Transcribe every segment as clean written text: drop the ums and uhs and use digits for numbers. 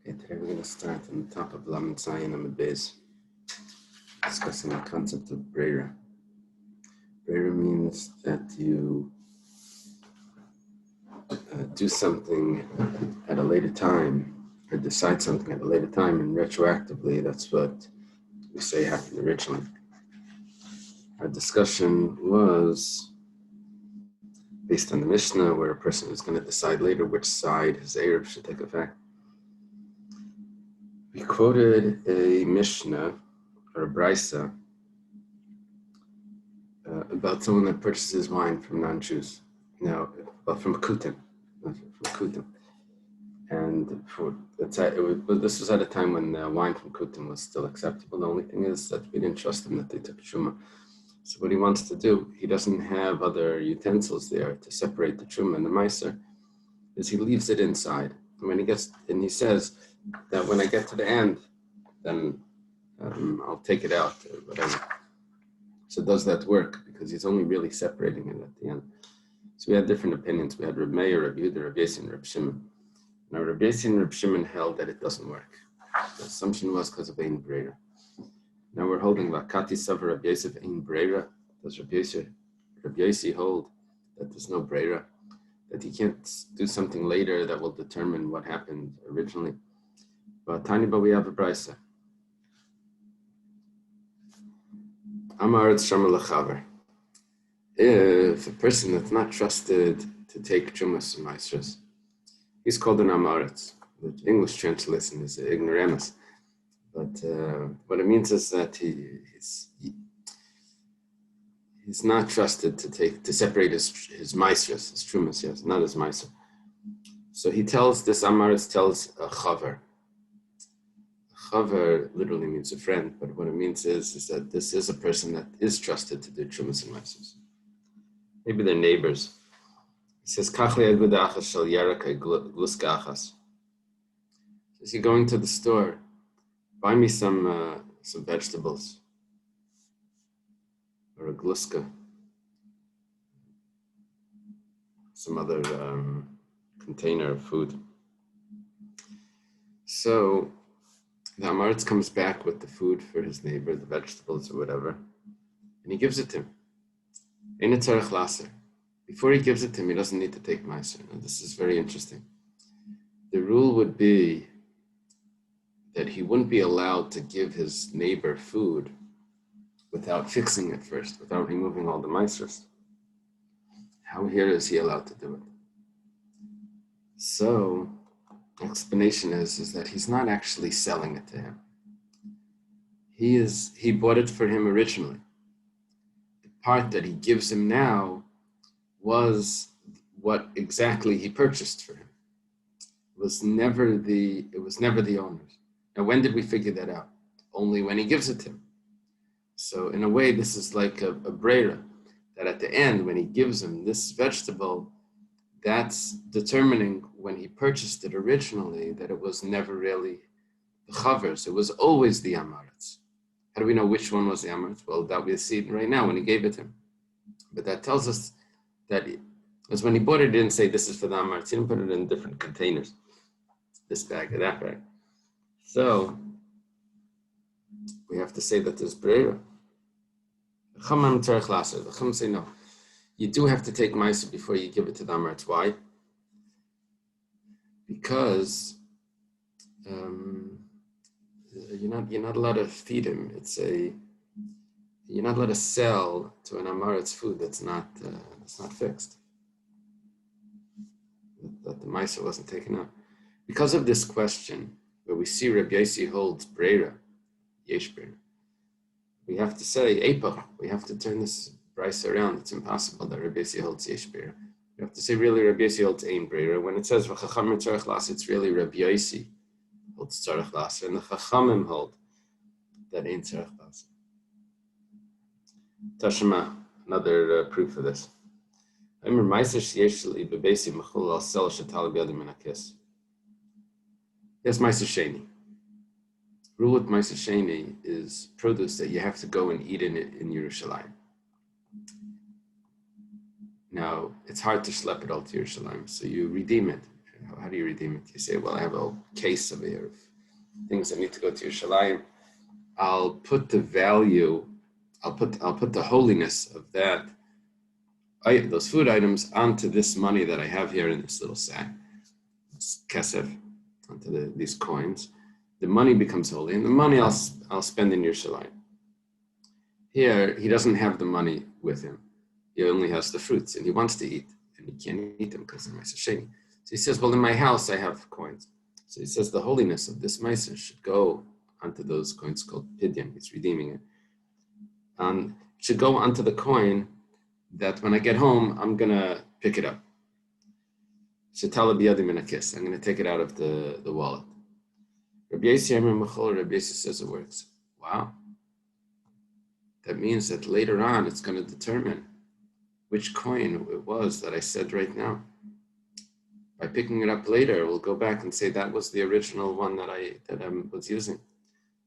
Okay, today we're going to start on the top of Lamed Zayin Amud Beis, discussing the concept of Breira. Breira means that you do something at a later time, or decide something at a later time, and retroactively, that's what we say happened originally. Our discussion was based on the Mishnah, where a person is going to decide later which side his Eruv should take effect. We quoted a Mishnah, or a Brisa, about someone that purchases wine from non-Jews. Now, from Kutim, and this was at a time when wine from Kutim was still acceptable. The only thing is that we didn't trust them that they took Truma. So what he wants to do, he doesn't have other utensils there to separate the Truma and the Meiser, is he leaves it inside. And he says that when I get to the end, then I'll take it out or whatever. So does that work? Because he's only really separating it at the end. So we had different opinions. We had Reb Meir, Reb Yehuda, Reb Yossi, and Reb Shimon. Now Reb Yossi and Reb Shimon held that it doesn't work. The assumption was because of Ein Breira. Now we're holding Vakati Savar Reb Yosef Ein Breira. Does Reb Yossi hold that there's no Breira? That he can't do something later that will determine what happened originally? But we have a Brisa. Amaretz Shamar Lechaver. If a person that's not trusted to take Chumas and Maestros, he's called an Amaretz. The English translation is ignoramus. But what it means is that he's not trusted to separate his Maestros, his Chumas, yes, not his Meiser. So this Amaretz tells a Chaver. Chaver literally means a friend, but what it means is that this is a person that is trusted to do Chumas and Maestros. Maybe they're neighbors. He says, says, you're going to the store, buy me some vegetables, or a gluska, some other container of food. So the Amaretz comes back with the food for his neighbor, the vegetables or whatever, and he gives it to him. Before he gives it to him, he doesn't need to take Meiser. Now, this is very interesting. The rule would be that he wouldn't be allowed to give his neighbor food without fixing it first, without removing all the Meisers. How here is he allowed to do it? So, the explanation is that he's not actually selling it to him. He bought it for him originally. The part that he gives him now was what exactly he purchased for him. It was never the owner's. Now, when did we figure that out? Only when he gives it to him. So in a way, this is like a breira, that at the end, when he gives him this vegetable, that's determining when he purchased it originally that it was never really the chavers. It was always the Amaretz. How do we know which one was the Amaretz? Well, that we see right now when he gave it to him. But that tells us that because when he bought it, he didn't say this is for the Amaretz. He didn't put it in different containers, this bag or that bag. So we have to say that there's breira. The Chum say no. You do have to take Meiser before you give it to the Amaretz. Why? Because you're not allowed to feed him. You're not allowed to sell to an Amaretz food that's not fixed. That the Meiser wasn't taken out. Because of this question, where we see Reb Yossi holds breira, yesh breira, we have to say eipach. We have to turn this Brisa around. It's impossible that Reb Yossi holds yesh breira. We have to say really Reb Yossi holds ein breira. When it says v'chachamim tzarech las, it's really Reb Yossi holds tzarech las, and the chachamim hold that ein tzarech las. Tashma, another proof of this. I remember Meiser sheyesh li bebeisi mechul al sel shetal b'yadim min hakis. Yes, Meiser Sheni. Rule with Meiser Sheni is produce that you have to go and eat in Yerushalayim. Now, it's hard to schlep it all to Yerushalayim, so you redeem it. How do you redeem it? You say, well, I have a whole case of here of things that need to go to Yerushalayim. I'll put the value, I'll put the holiness of those food items onto this money that I have here in this little sack, this kesef, onto these coins. The money becomes holy, and the money I'll spend in Yerushalayim. Here, he doesn't have the money with him. He only has the fruits, and he wants to eat, and he can't eat them because they're Meiser Sheni. So he says, well, in my house, I have coins. So he says the holiness of this Meiser should go onto those coins called Pidyon. He's redeeming it. It should go onto the coin that when I get home, I'm going to pick it up. Shetala biyadim in a kiss. I'm going to take it out of the wallet. Rabbi Yossi says it works. Wow. That means that later on, it's going to determine which coin it was that I said right now. By picking it up later, we'll go back and say that was the original one that I was using.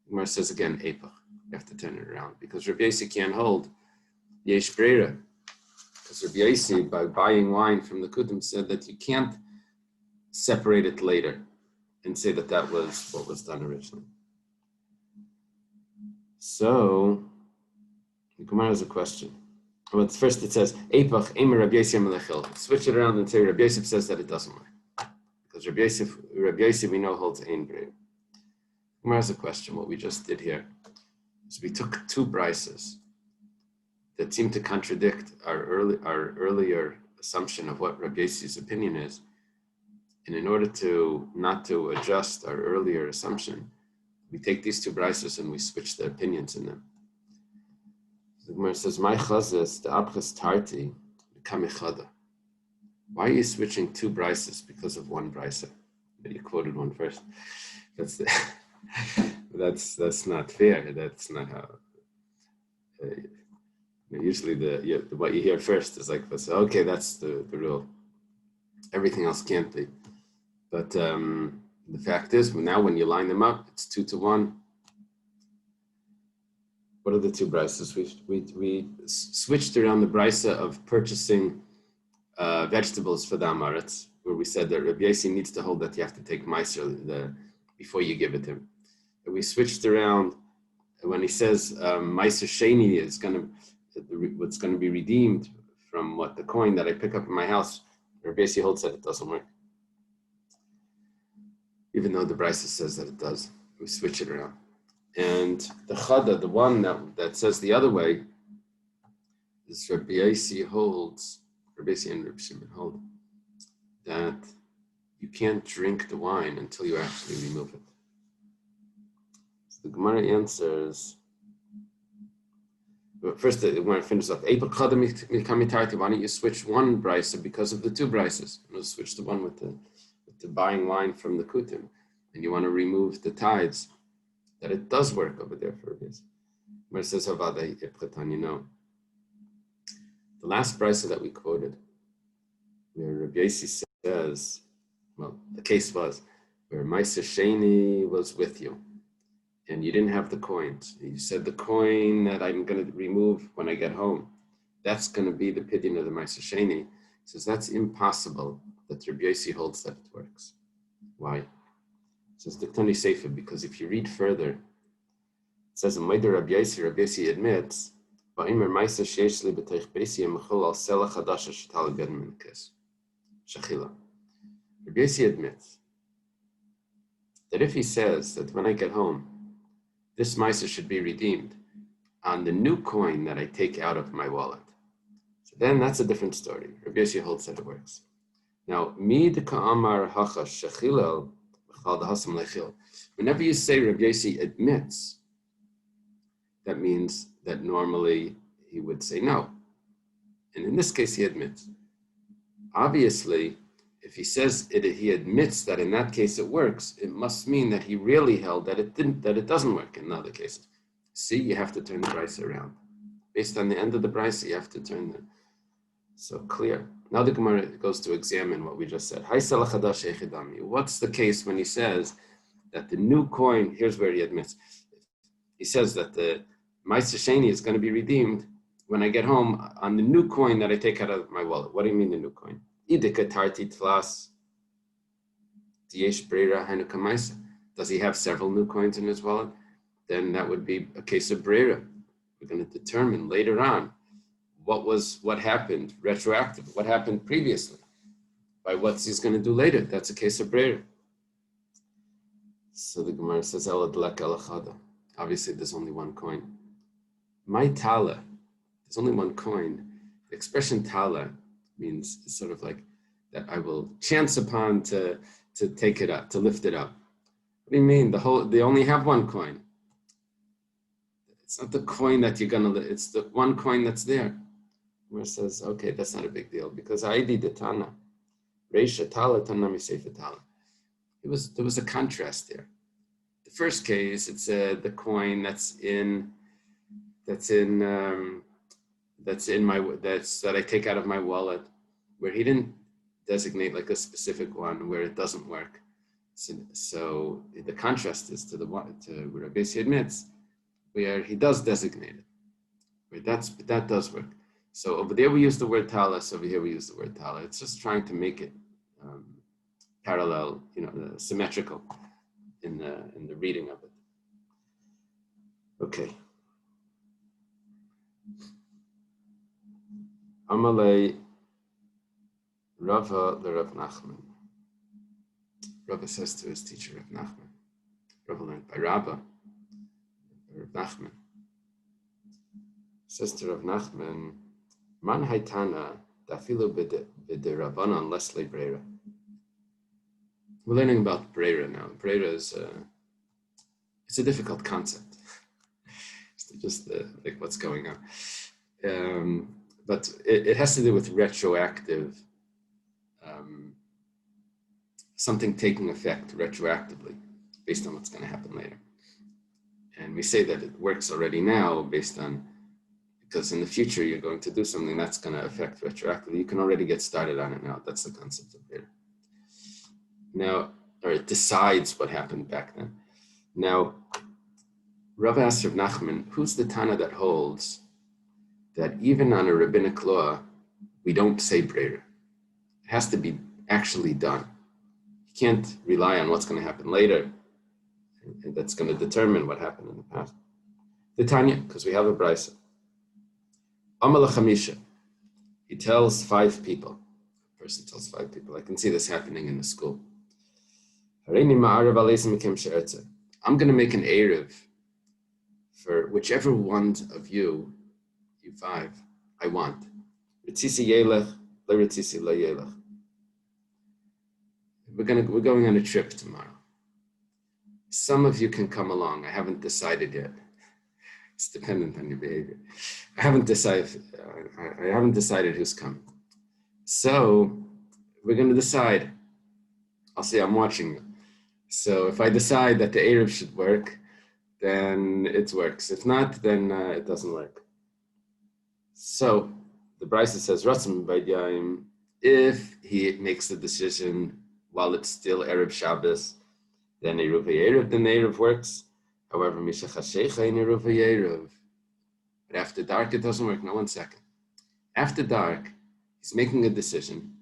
Gemara says again, Eipach. You have to turn it around because Rabbi Yossi can't hold Yesh Breira. Because Rabbi Yossi, by buying wine from the Kudim, said that you can't separate it later and say that that was what was done originally. So, the Gemara has a question. Well, first it says, Eipach, Eimer Rabbi Yossi Amalechil. Switch it around and say Rabbi Yossi says that it doesn't work. Because Rabbi Yossi we know holds Ein Breira. Gemara has a question. What we just did here is we took two brises that seem to contradict our earlier assumption of what Rabbi Yossi's opinion is. And in order to not to adjust our earlier assumption, we take these two brises and we switch the opinions in them. The Gemara says, "My chazes the abchas tarti kamechada." Why are you switching two brises because of one brisa? But you quoted one first. That's not fair. That's not how. Usually what you hear first is like, okay, that's the rule. Everything else can't be. But the fact is, now when you line them up, it's 2-1. What are the two brises? We switched around the brisa of purchasing vegetables for the Amaretz, where we said that Rabbi Yossi needs to hold that you have to take Meiser before you give it to him. And we switched around when he says Meiser Sheni is what's going to be redeemed from the coin that I pick up in my house. Rabbi Yossi holds that it doesn't work, even though the brisa says that it does. We switch it around. And the Chada, the one that says the other way, is Rabbi Yossi and Rabbi Shimon hold that you can't drink the wine until you actually remove it. So the Gemara answers, but first the Gemara finishes off, why don't you switch one brisa because of the two brises? You switch the one with the buying wine from the Kutim, and you want to remove the tithes, that it does work over there for this. Where it says, you know, the last brisa that we quoted, where Rabbi Yossi says, well, the case was where Meiser Sheni was with you, and you didn't have the coins. You said the coin that I'm going to remove when I get home, that's going to be the pidyon of the Meiser Sheni. He says that's impossible that Rabbi Yossi holds that it works. Why? It says the Tani Sefer, because if you read further, it says in Meider Rabbi Yossi admits, Va'imer Meiser Sheishli b'teich Beisi Yemachol al Sela Chadasha Shetal B'Yadin Minkes Shachila. Rabbi Yossi admits that if he says that when I get home, this Meiser should be redeemed on the new coin that I take out of my wallet, so then that's a different story. Rabbi Yossi holds that it works. Now, mid ka'amar hachash shechilel b'chal dahasam lechil. Whenever you say Rabbi Yossi admits, that means that normally he would say no. And in this case, he admits. Obviously, if he says he admits that in that case it works, it must mean that he really held that it doesn't work in other cases. See, you have to turn the brisa around. Based on the end of the brisa, you have to turn the. So clear. Now the Gemara goes to examine what we just said. What's the case when he says that the new coin, here's where he admits. He says that the Meiser Sheni is going to be redeemed when I get home on the new coin that I take out of my wallet. What do you mean the new coin? Idika tarti tlas. Yesh Breira Hainu Kamaisa. Does he have several new coins in his wallet? Then that would be a case of Breira. We're going to determine later on what happened retroactive, what happened previously, by what he's going to do later. That's a case of Breira. So the Gemara says, obviously there's only one coin. My Tala, there's only one coin. The expression Tala means it's sort of like that I will chance upon to take it up, to lift it up. What do you mean? They only have one coin. It's not the coin that you're gonna, it's the one coin that's there. Where it says, okay, that's not a big deal because Aidi de Tana, Reisha Tala, Tana Misefa Tala. There was a contrast there. The first case, it's the coin that I take out of my wallet, where he didn't designate like a specific one where it doesn't work. So the contrast is to where Rabbi Yossi admits, where he does designate it, where that does work. So over there we use the word talas, over here we use the word tala. It's just trying to make it parallel, symmetrical in the reading of it. Okay. Amalei Rava the Rav Nachman. Rava says to his teacher Rav Nachman. Rava learned by Rav Nachman. Says to Rav Nachman, Man haitana dafilu b'derabanan lesle breira. We're learning about breira now. Breira is it's a difficult concept. It's just like what's going on. But it has to do with retroactive, something taking effect retroactively based on what's going to happen later. And we say that it works already now because in the future you're going to do something that's going to affect retroactively. You can already get started on it now. That's the concept of Breira. Now, or it decides what happened back then. Now, Rav asked Rav Nachman, who's the Tana that holds that even on a rabbinic law, we don't say Breira? It has to be actually done. You can't rely on what's going to happen later, and that's going to determine what happened in the past. The Tanya, because we have a brisa. Amala Chamisha. He tells 5 people. A person tells 5 people. I can see this happening in the school. I'm going to make an Eruv for whichever one of you 5, I want. We're going on a trip tomorrow. Some of you can come along. I haven't decided yet. It's dependent on your behavior. I haven't decided who's coming. So we're going to decide. I'll say I'm watching you. So if I decide that the Eruv should work, then it works. If not, then it doesn't work. So the Brisa says, if he makes the decision while it's still Erev Shabbos, then Eruv Eruv, then the Eruv works. However, but after dark it doesn't work. No, 1 second. After dark, he's making a decision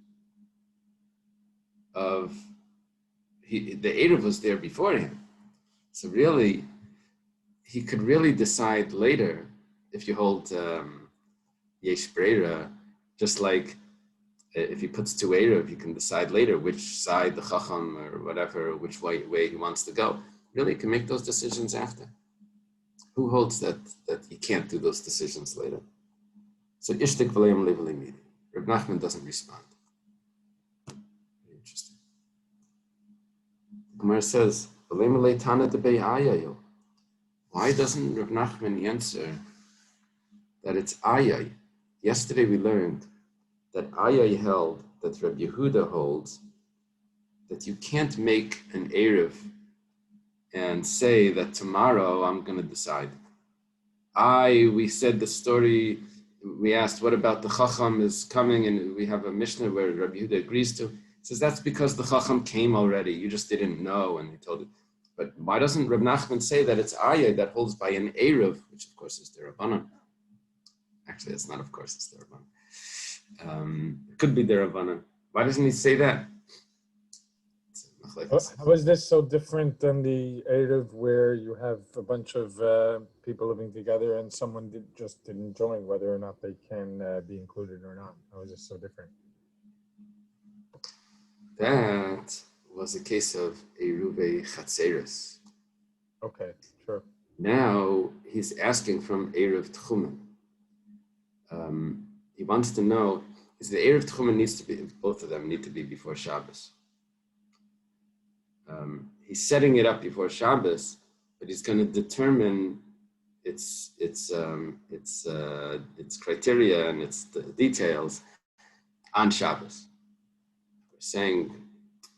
of the Eruv was there before him. So really, he could really decide later if you hold Yesh Breira, just like if he puts 2 Eruv, he can decide later which side the Chacham or whatever, which way he wants to go. Really, he can make those decisions after. Who holds that he can't do those decisions later? So Ishtik V'leim Le'V'leim Midi. Reb Nachman doesn't respond. Very interesting. The Gemara says, V'leim Le'Tana Debei Ayayo. Why doesn't Reb Nachman answer that it's Ayay? Yesterday we learned that Ayay held, that Reb Yehuda holds, that you can't make an Eruv and say that tomorrow I'm going to decide. We said the story, we asked what about the Chacham is coming, and we have a Mishnah where Rabbi Yehuda agrees to. It says that's because the Chacham came already, you just didn't know, and he told it. But why doesn't Reb Nachman say that it's Ayah that holds by an Eruv, which of course is the Rabbanan? Actually, it's not, of course, it's the Rabbanan. It could be the Rabbanan. Why doesn't he say that? It's How is this so different than the Eruv where you have a bunch of people living together and someone just didn't join, whether or not they can be included or not? How is this so different? That was a case of Eruve Chatzeres. Okay, sure. Now he's asking from Eruv Tchumen. He wants to know, is the Eruv Tchumen needs to be, both of them need to be before Shabbos. He's setting it up before Shabbos, but he's going to determine its criteria and its details on Shabbos. We're saying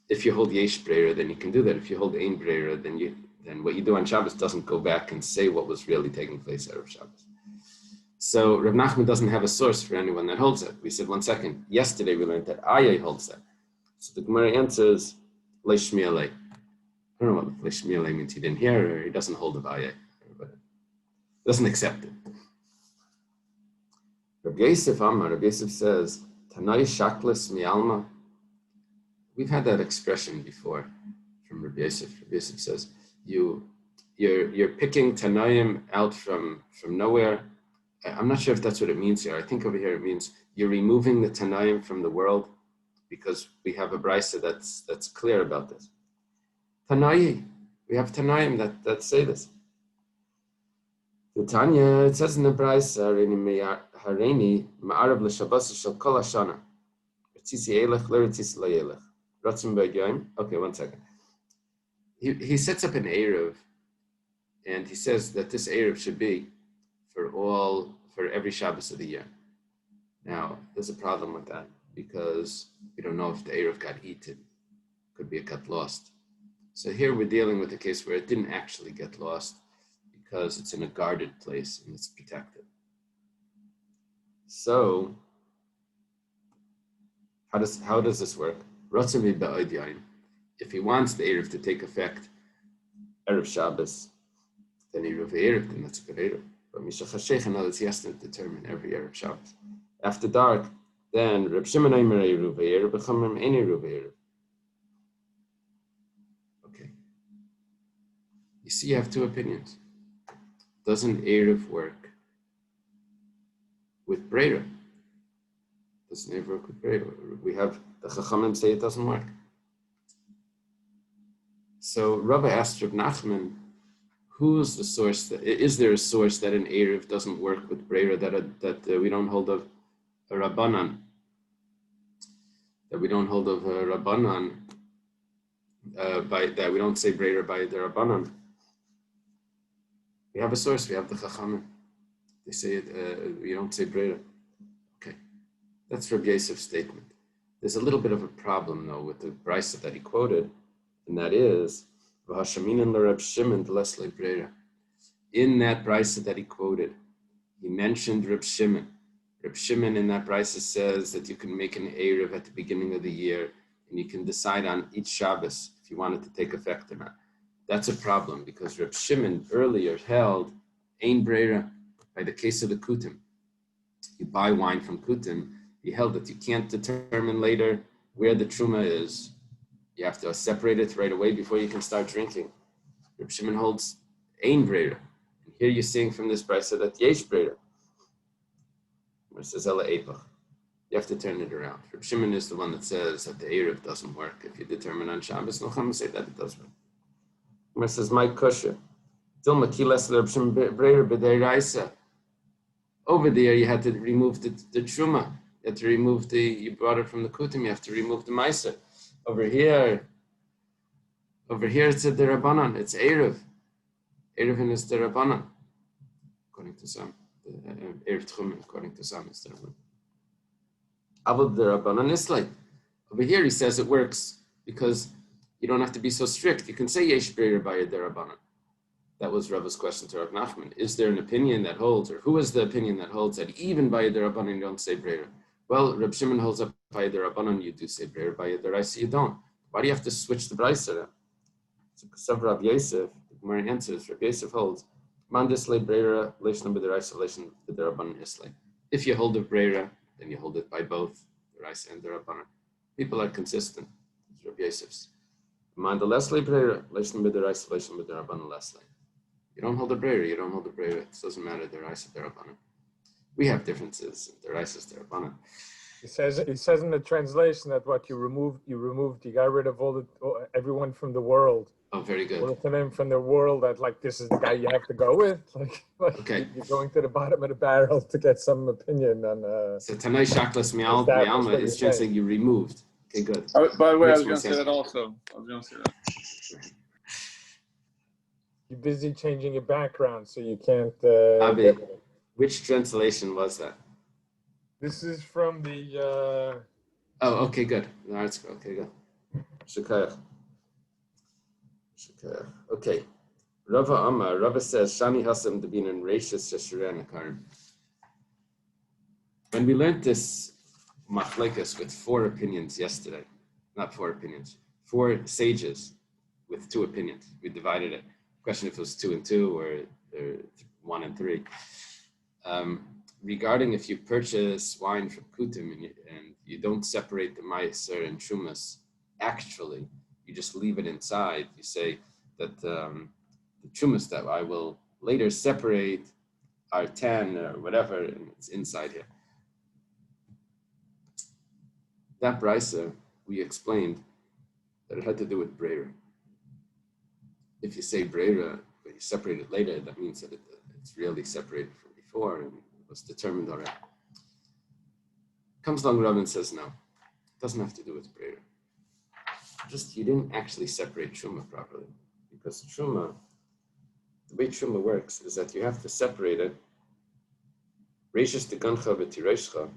if you hold Yesh Breira, then you can do that. If you hold Ein Breira, then what you do on Shabbos doesn't go back and say what was really taking place out of Shabbos. So Rav Nachman doesn't have a source for anyone that holds it. We said, 1 second, yesterday we learned that Aryeh holds that. So the Gemara answers, Leish Mi'alei. I don't know what Leish Mi'alei means. He didn't hear or he doesn't hold of Aryeh. Doesn't accept it. Rabbi Yosef Amar, Rabbi Yosef says, Tanai Shaklis Mi'alma. We've had that expression before from Rabbi Yosef. Rabbi Yosef says, you're picking Tanaim out from nowhere. I'm not sure if that's what it means here. I think over here it means you're removing the Tanaim from the world because we have a brisa that's clear about this. Tanai, we have Tanaim that say this. The Tanya, it says in the brisa, Hareini ma'arav l'shabbos shel kol hashana. Ritzisi elech l'ritzisi la'elech. Ratzim b'yayim. Okay, 1 second. He sets up an Eruv, and he says that this Eruv should be for every Shabbos of the year. Now, there's a problem with that because we don't know if the Eruv got eaten. Could be it got lost. So here we're dealing with a case where it didn't actually get lost because it's in a guarded place and it's protected. So, how does this work? If he wants the Eruv to take effect Erev Shabbos, then Eruv Erev, then that's a good Eruv. But Mishach HaSheikh, in other words, he has to determine every Erev Shabbos. After dark, then Reb Shimon Eimer Eruv Erev, B'chamim Ein Eruv Erev. Okay. You see, you have two opinions. Doesn't Erev work with Breira? Doesn't Erev work with Breira? We have the Chachamim say it doesn't work. So Rabbi asked Reb Nachman, who's the source? Is there a source that an Erev doesn't work with Breira, that we don't hold of a Rabbanan? That we don't hold of a Rabbanan, that we don't say Breira by the Rabbanan? We have a source, we have the Chachamim. They say it, we don't say Breira. Okay, that's Rabbi Yosef's statement. There's a little bit of a problem, though, with the brisa that he quoted, and that is, in that brisa that he quoted, he mentioned Reb Shimon. Reb Shimon in that brisa says that you can make an Erev at the beginning of the year, and you can decide on each Shabbos if you want it to take effect or not. That's a problem, because Reb Shimon earlier held Ein Breira by the case of the Kutim. You buy wine from Kutim, he held that you can't determine later where the Truma is. You have to separate it right away before you can start drinking. Reb Shimon holds Ein Breira. And here you're seeing from this brisa that Yesh Breira. Where it says Ela Eipach. You have to turn it around. Reb Shimon is the one that says that the Erev doesn't work. If you determine on Shabbos, no Chama say that it does work. Where it says Mike Kusher. Dilma Kilas Reb Shimon Breira B'dei Raisa. Over there you had to remove the Truma. You had to remove you brought it from the Kutim, you have to remove the Meiser. Over here it's a Derabanan, it's Erev. Erevin is Derabanan, according to some. Erev Tchumen, according to some, is Derabanan. Avod Derabanan is like, over here he says it works because you don't have to be so strict. You can say Yesh Breira by a Derabanan. That was Rava's question to Rav Nachman. Is there an opinion that holds, or who is the opinion that holds that even by a Derabanan you don't say Breira? Well, Reb Shimon holds up by a Derabanan you do say Breira, by a Deraisa you don't. Why do you have to switch the Brisa then? So Kasav Rav Yosef, the Gemara answers, Rav Yosef holds, Mandis le Breira, Leishna b'Deraisa, Leishna b'Derabanan Islay. If you hold of Breira, then you hold it by both Deraisa and Derabanan. People are consistent. It's Rav Yosef's Man the Leslie Brera, Leslie Midderais, Leslie Midderabana Leslie. You don't hold the Brera, you don't hold the Brera. It doesn't matter, they're Isa Derabana. We have differences, they're Isa Derabana. He says in the translation that what you got rid of everyone from the world. Oh, very good. All of them from the world that like this is the guy you have to go with. Like okay. You're going to the bottom of the barrel to get some opinion on. So Tanai Shaklas Mialma is saying you removed. Okay, good. By the way, I was going to say that also. You're busy changing your background, so you can't. Abi, which translation was that? This is from the. Oh, okay, good. No, it's okay, good. Shukayach. Okay. Rava says, Shani Hasam to be an racist Shashiranakarn. When we learned this machlekes with 4 opinions yesterday, not 4 opinions, 4 sages with 2 opinions. We divided it. Question if it was 2 and 2 or 1 and 3. Regarding if you purchase wine from Kutim and you don't separate the Meiser and Shumas, actually, you just leave it inside. You say that the Shumas that I will later separate are 10 or whatever, and it's inside here. That brisa, we explained that it had to do with Brera. If you say Brera, but you separate it later, that means that it's really separated from before and it was determined already. Comes along Rav and says, no, it doesn't have to do with Brera. Just you didn't actually separate Truma properly. Because Truma, the way Truma works is that you have to separate it, Reishis de Gancha v'Tireishcha,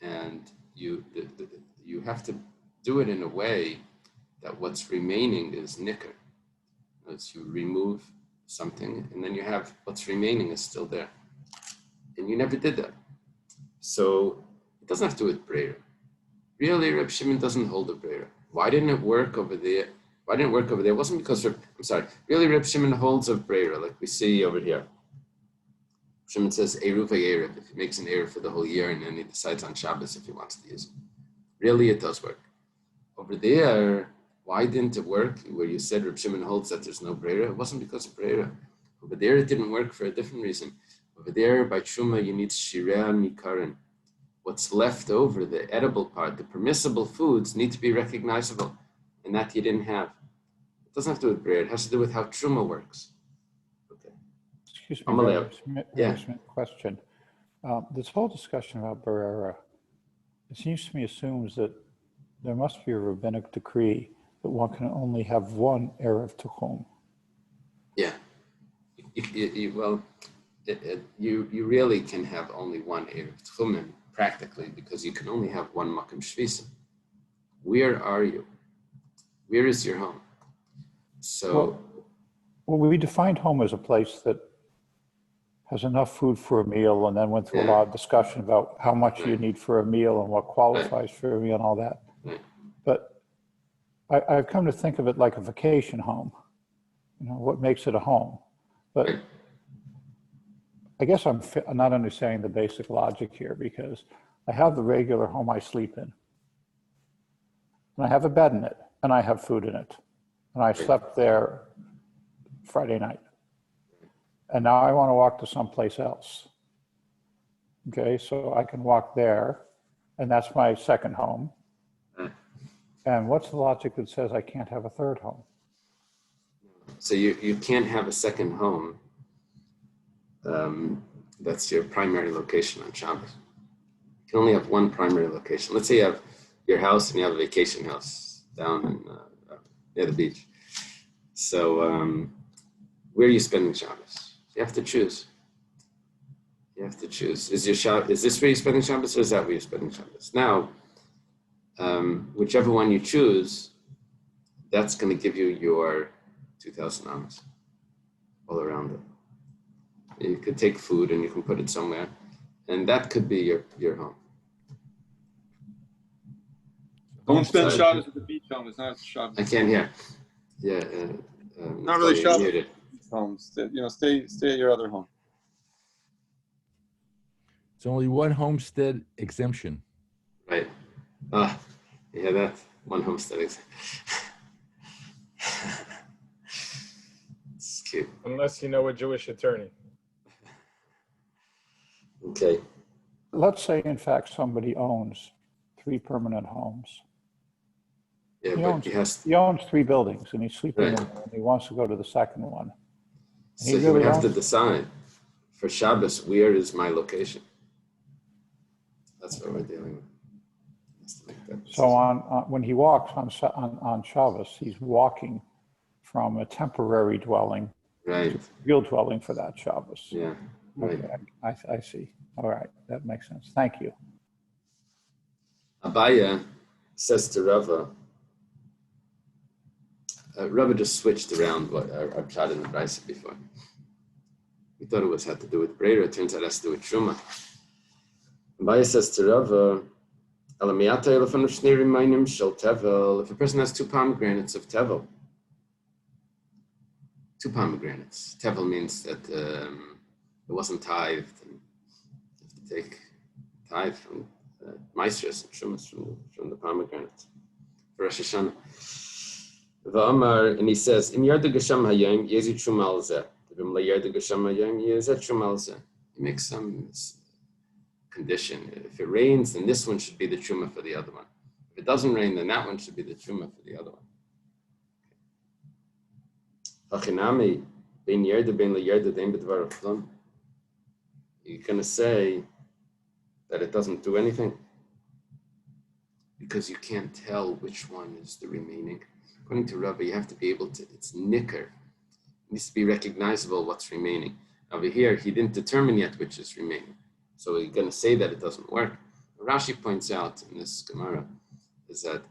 and you have to do it in a way that what's remaining is nicker. As you remove something, and then you have what's remaining is still there. And you never did that. So it doesn't have to do with Brera. Really, Reb Shimon doesn't hold a Brera. Why didn't it work over there? It wasn't because really Reb Shimon holds a Brera, like we see over here. Shimon says Eiruvin if he makes an Eruv for the whole year and then he decides on Shabbos if he wants to use it. Really, it does work. Over there, why didn't it work where you said Reb Shimon holds that there's no Brera? It wasn't because of Brera. Over there, it didn't work for a different reason. Over there, by Truma, you need Shireh Mikarin. What's left over, the edible part, the permissible foods need to be recognizable, and that you didn't have. It doesn't have to do with Brera. It has to do with how Truma works. Excuse me, very Smith question. This whole discussion about Barrera, it seems to me assumes that there must be a rabbinic decree that one can only have one Erev Tuchum. Yeah. You really can have only one Erev Tuchum practically because you can only have one Makam Shvisa. Where are you? Where is your home? So. Well, we defined home as a place that has enough food for a meal, and then went through a lot of discussion about how much you need for a meal and what qualifies for a meal and all that. But I've come to think of it like a vacation home. You know, what makes it a home? But I guess I'm not understanding the basic logic here, because I have the regular home I sleep in, and I have a bed in it, and I have food in it, and I slept there Friday night. And now I want to walk to someplace else. Okay, so I can walk there, and that's my second home. And what's the logic that says I can't have a third home? So you can't have a second home. That's your primary location on Shabbos. You can only have one primary location. Let's say you have your house and you have a vacation house down in, near the beach. So where are you spending Shabbos? You have to choose. Is this where you're spending Shabbos, or is that where you're spending Shabbos? Now, whichever one you choose, that's going to give you your 2,000 amas all around it. You could take food and you can put it somewhere, and that could be your home. Don't spend Shabbos at the beach home. It's not Shabbos. I can't hear. Yeah. Not really Shabbos. Homes, stay at your other home. It's only one homestead exemption. Right. Yeah, one homestead exam. It's cute. Unless you know a Jewish attorney. Okay. Let's say, in fact, somebody owns 3 permanent homes. Yeah, He but owns, he owns 3 buildings, and he's sleeping in Right. one, and he wants to go to the second one. So he would have to decide for Shabbos, where is my location? That's what we're dealing with. He has to make that So decision. when he walks on Shabbos, he's walking from a temporary dwelling to Right. a real dwelling for that Shabbos. Yeah. Right. Okay, I see. All right, that makes sense. Thank you. Abaya says to Rava, Rava just switched around what our pshat in the Brisa before. We thought it had to do with Brera. It turns out it has to do with Truma. Abaya says to Rava, if a person has 2 pomegranates of tevel, 2 pomegranates. Tevel means that it wasn't tithed, and you have to take tithe from maestros and shumas from the pomegranates for Rosh Hashanah. And he says, "Im yardu gesham hayom yezi truma al zeh. V'im la yardu gesham hayom yezeh truma al zeh." He makes some condition. If it rains, then this one should be the truma for the other one. If it doesn't rain, then that one should be the truma for the other one. Achinami ben yardu ben la yardu dein b'dvar chulum. You're going to say that it doesn't do anything because you can't tell which one is the remaining. According to Rabbi, you have to be able to, it's nicker. It needs to be recognizable what's remaining. Over here, he didn't determine yet which is remaining. So you're going to say that it doesn't work. What Rashi points out in this Gemara is that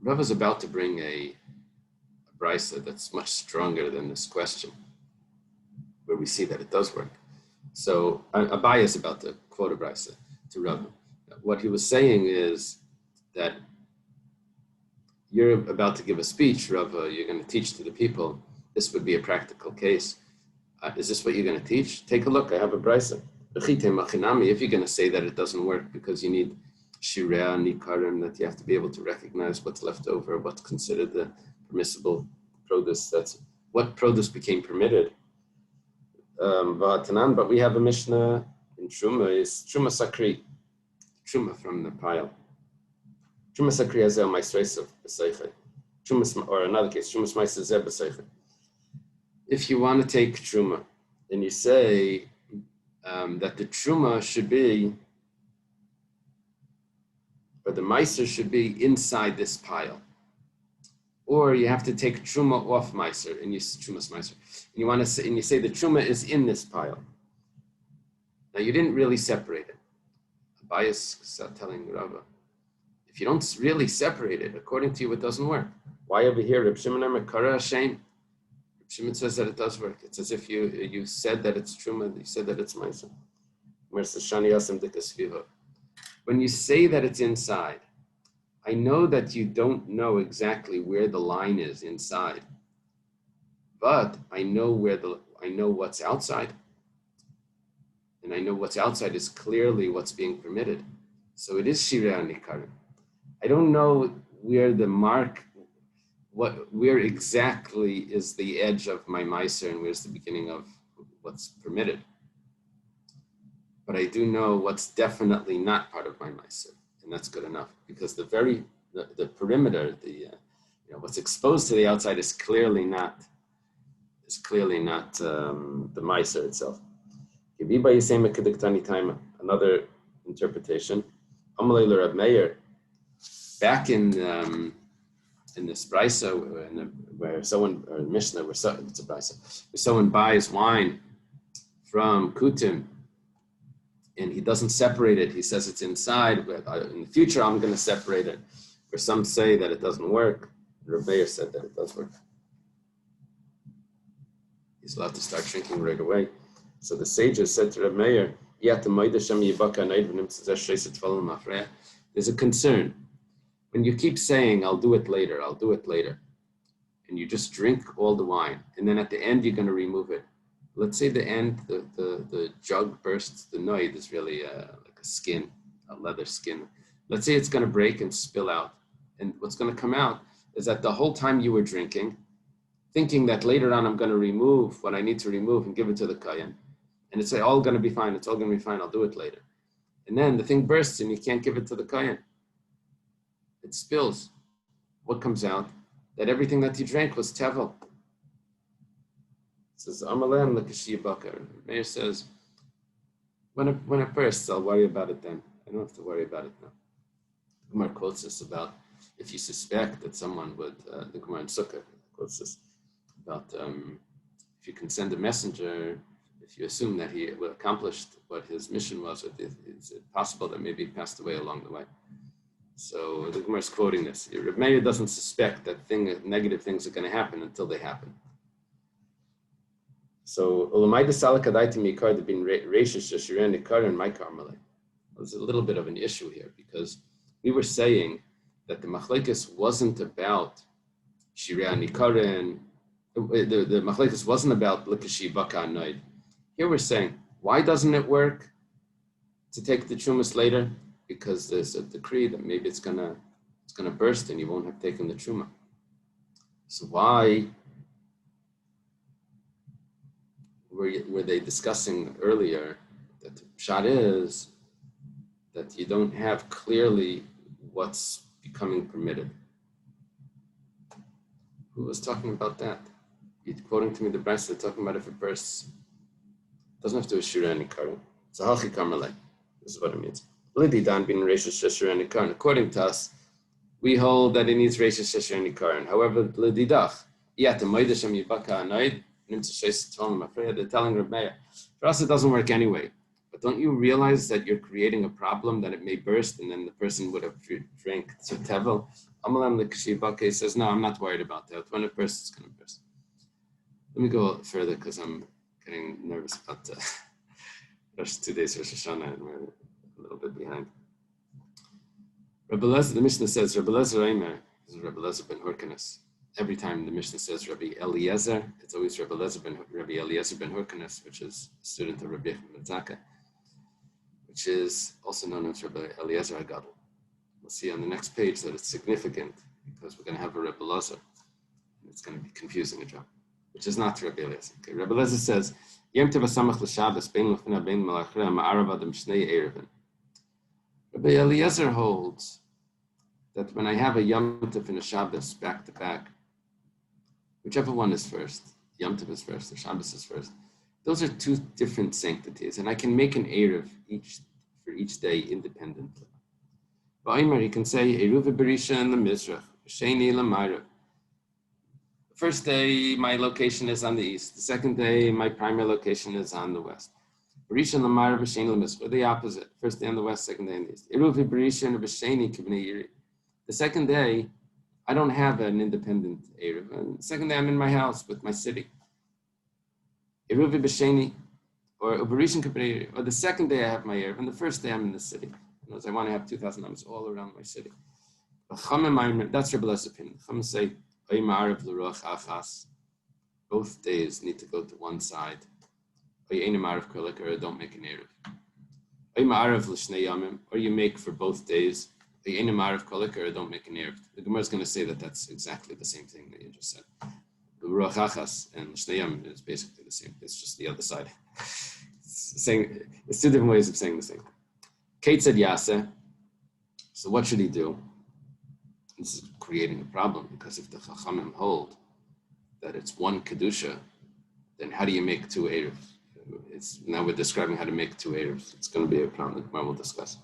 Rav is about to bring a brisa that's much stronger than this question, where we see that it does work. So Abaye is about to quote a brisa to Rav. What he was saying is that you're about to give a speech, Rav, you're going to teach to the people. This would be a practical case. Is this what you're going to teach? Take a look, I have a brisa. If you're going to say that it doesn't work because you need shireh and nikarim, that you have to be able to recognize what's left over, what's considered the permissible produce, that's what produce became permitted. But we have a Mishnah in Truma, is Truma Sakri, Truma from the pile. Truma Sakri Hazel Maestresav B'Seichei. Truma, or another case, Truma Maestresav B'Seichei. If you want to take Truma and you say that the Truma should be, or the Meiser should be inside this pile, or you have to take Truma off Meiser and you Truma's Meiser. You want to say, and you say the Truma is in this pile. Now you didn't really separate it. Abaye is telling Rava, if you don't really separate it, according to you, it doesn't work. Why over here, Reb Shimon Kara Hashem? Reb Shimon says that it does work. It's as if you said that it's Truma, you said that it's Meiser. When you say that it's inside, I know that you don't know exactly where the line is inside, but I know what's outside, and I know what's outside is clearly what's being permitted. So it is shireh and nikarim. I don't know where the mark, where exactly is the edge of my meiser and where's the beginning of what's permitted. But I do know what's definitely not part of my meiser, and that's good enough because the perimeter, what's exposed to the outside is clearly not the meiser itself. Another interpretation. Back in this brisa, where someone, or Mishnah, it's a brisa, where someone buys wine from Kutim, and he doesn't separate it. He says it's inside, but in the future I'm going to separate it. Where some say that it doesn't work. Reb Meir said that it does work. He's allowed to start drinking right away. So the sages said to Reb Meir, there's a concern. When you keep saying, I'll do it later, and you just drink all the wine, and then at the end you're going to remove it. Let's say the end, the jug bursts, the noid is really like a skin, a leather skin. Let's say it's going to break and spill out. And what's going to come out is that the whole time you were drinking, thinking that later on I'm going to remove what I need to remove and give it to the Kayan. And it's all going to be fine. It's all going to be fine. I'll do it later. And then the thing bursts and you can't give it to the Kayan. It spills. What comes out? That everything that he drank was tevel. It says, Amalem l'kashia bakar. Meir says, when it bursts, I'll worry about it then. I don't have to worry about it now. The Gemara quotes this about if you suspect that someone would, the Gemara in Sukkah quotes this about if you can send a messenger, if you assume that he accomplished what his mission was, is it possible that maybe he passed away along the way? So the Gemara is quoting this. Reb Meir doesn't suspect that negative things are going to happen until they happen. So there's a little bit of an issue here because we were saying that the machlekes wasn't about shirei nikarin. The machlekes wasn't about l'kashi baka anoid. Here we're saying, why doesn't it work to take the trumas later? Because there's a decree that maybe it's gonna burst and you won't have taken the truma. So why were they discussing earlier that the pshat is that you don't have clearly what's becoming permitted? Who was talking about that? You're quoting to me the Brisa, they're talking about if it bursts. It doesn't have to assure any karim. It's a halchi kamalei. This is what it means. According to us, we hold that it needs reishis shesher and karim. However, l'didach, they're telling Reb Meir, for us it doesn't work anyway. But don't you realize that you're creating a problem that it may burst and then the person would have drank to tevel? Amalam the Kashibake says, no, I'm not worried about that. When it bursts, it's going to burst. Let me go further because I'm getting nervous about Rosh 2 days Rosh Hashanah and we're a little bit behind. Rabbi Eliezer, the Mishnah says, Rabbi Eliezer Eimer is Rabbi Eliezer ben Hyrcanus. Every time the Mishnah says Rabbi Eliezer, it's always Rabbi Eliezer ben Hyrcanus, which is a student of Rabbi ben Zaka, which is also known as Rabbi Eliezer HaGadol. We'll see on the next page that it's significant because we're going to have a Rabbi Eliezer. It's going to be confusing a job, which is not Rabbi Eliezer. Okay, Rabbi Eliezer says, Yom Tov HaSamach L'Shabbos, Bein L'Chna Bein Malachrea Ma'arav Adam Shnei Eiruvin. Rabbi Eliezer holds that when I have a Yom Tov and a Shabbos back to back, whichever one is first, Yom Tov is first, or Shabbos is first, those are two different sanctities, and I can make an Eruv for each day independently. Ba'imar, you can say, Eruv Berisha in the Mizrach, Sheni L'Mayrav. The first day, my location is on the east. The second day, my primary location is on the west. Berisha and L'Mayrav, Sheni L'Mizrach, or the opposite. First day on the west, second day on the east. Eruv Berisha and B'Sheni Kibnei Yiri. The second day, I don't have an independent Eruv. And the second day, I'm in my house with my city. Eruv B'Sheni, or Berisha Kibnei Yiri. Or the second day, I have my Eruv. And the first day, I'm in the city. I want to have 2,000 items all around my city. That's Rabbi Eliezer opinion. Chachamim say, both days need to go to one side. Or don't make an Eruv. Or you make for both days. Or don't make an Eruv. The Gemara is going to say that that's exactly the same thing that you just said. The Ruach Achas and L'shnei Yamim is basically the same. It's just the other side. It's two different ways of saying the same. Kate said Yaseh. So what should he do? This is creating a problem because if the Chachamim hold that it's one Kedusha, then how do you make two Eruvs? Now we're describing how to make two Eruvs. It's going to be a problem that we'll discuss.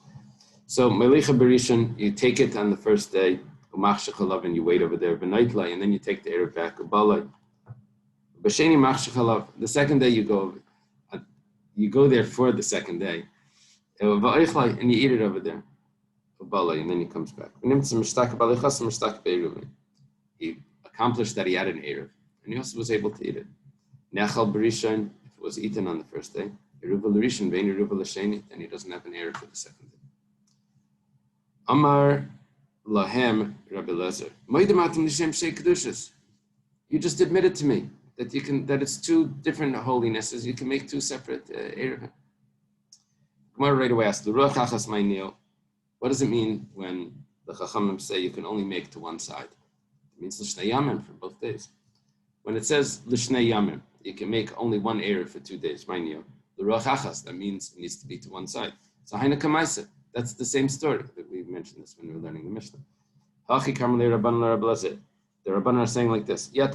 So Melicha Berishan, you take it on the first day, and you wait over there, and then you take the Eruv back. The second day you go there for the second day. And you eat it over there. And then he comes back. He accomplished that he had an Eruv. And he also was able to eat it. Nechal Berishan, if it was eaten on the first day, Eruv L'Rishon, Vein Eruv L'Sheni, then he doesn't have an Eruv for the second day. Amar Lahem Rabbi Eliezer. You just admitted to me that it's two different holinesses. You can make two separate Eruv. Gemara right away asked, what does it mean when The Chachamim say you can only make to one side. It means L'shnei Yamim for both days. When it says L'shnei Yamim, you can make only one Erev for 2 days. Mind you, the Ruach Achas, that means it needs to be to one side. So Haina Kamaisa, that's the same story that we mentioned this when we were learning the Mishnah. Hachi Karmelei Rabbanan Rabbalazeh. The Rabbanan are saying like this. They're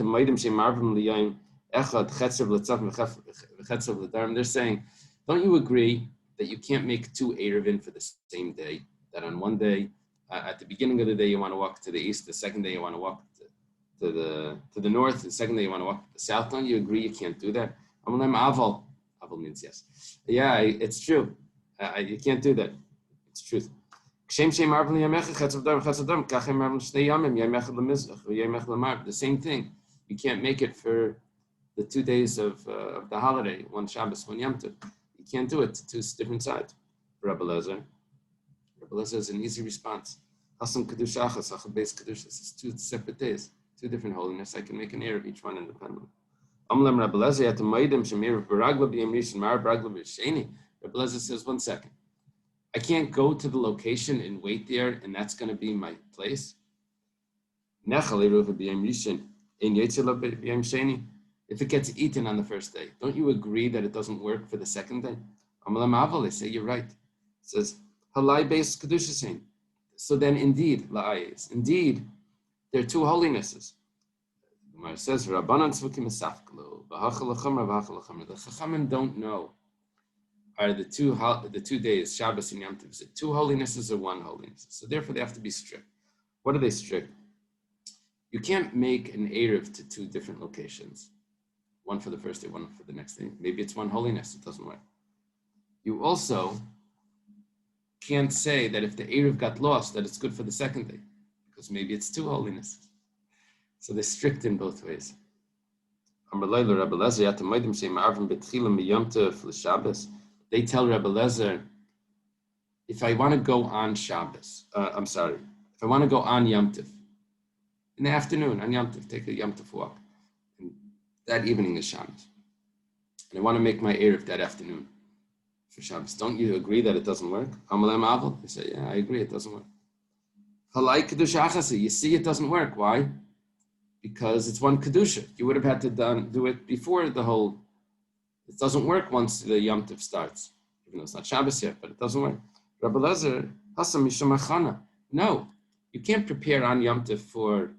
saying, don't you agree that you can't make 2 Eiruvin for the same day? That on one day, at the beginning of the day, you want to walk to the east. The second day, you want to walk to the north. The second day, you want to walk to the south. Don't you agree you can't do that? Aval means yes. Yeah, it's true. You can't do that. It's truth. The same thing. You can't make it for the 2 days of the holiday, one Shabbos, one Yom Tov. You can't do it to 2 different sides. Rabbi Lezer is an easy response. Hasam Kedusha Achas, Achad Beis Kedusha. It's 2 separate days, 2 different holiness. I can make an Erev each one independently. Amlam Rabbi Lezer at the Maidim Shemir Baragla B'Yem Rishon Mar Baragla B'Sheni. Rabbi Lezer says, 1 second. I can't go to the location and wait there, and that's going to be my place. If it gets eaten on the first day, don't you agree that it doesn't work for the second day? They say you're right. It says, Halai Beis Kedusha. So then indeed, there are 2 holinesses. It says, the Chachamim don't know. Are the 2 days, Shabbos and Yom Tov, is it 2 holinesses or 1 holiness? So therefore they have to be strict. What are they strict? You can't make an Erev to 2 different locations. One for the first day, one for the next day. Maybe it's 1 holiness, it doesn't work. You also can't say that if the Erev got lost, that it's good for the second day, because maybe it's 2 holinesses. So they're strict in both ways. They tell Rebbe Lezer, if I want to go on Shabbos, if I want to go on Yom Tov, in the afternoon, on Yom Tov, take a Yom Tov walk. And that evening is Shabbos. And I want to make my Erev that afternoon for Shabbos. Don't you agree that it doesn't work? Amalem Aval? They say, yeah, I agree, it doesn't work. Halai Kedusha Achasi, you see it doesn't work. Why? Because it's 1 Kedusha. You would have had to do it before the whole. It doesn't work once the Yom Tov starts, even though it's not Shabbos yet, but it doesn't work. Rabbi Lezer, Hasam Mishum Achana. No, you can't prepare on Yom Tov for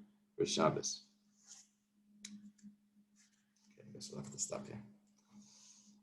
Shabbos. Okay, I guess we'll have to stop here.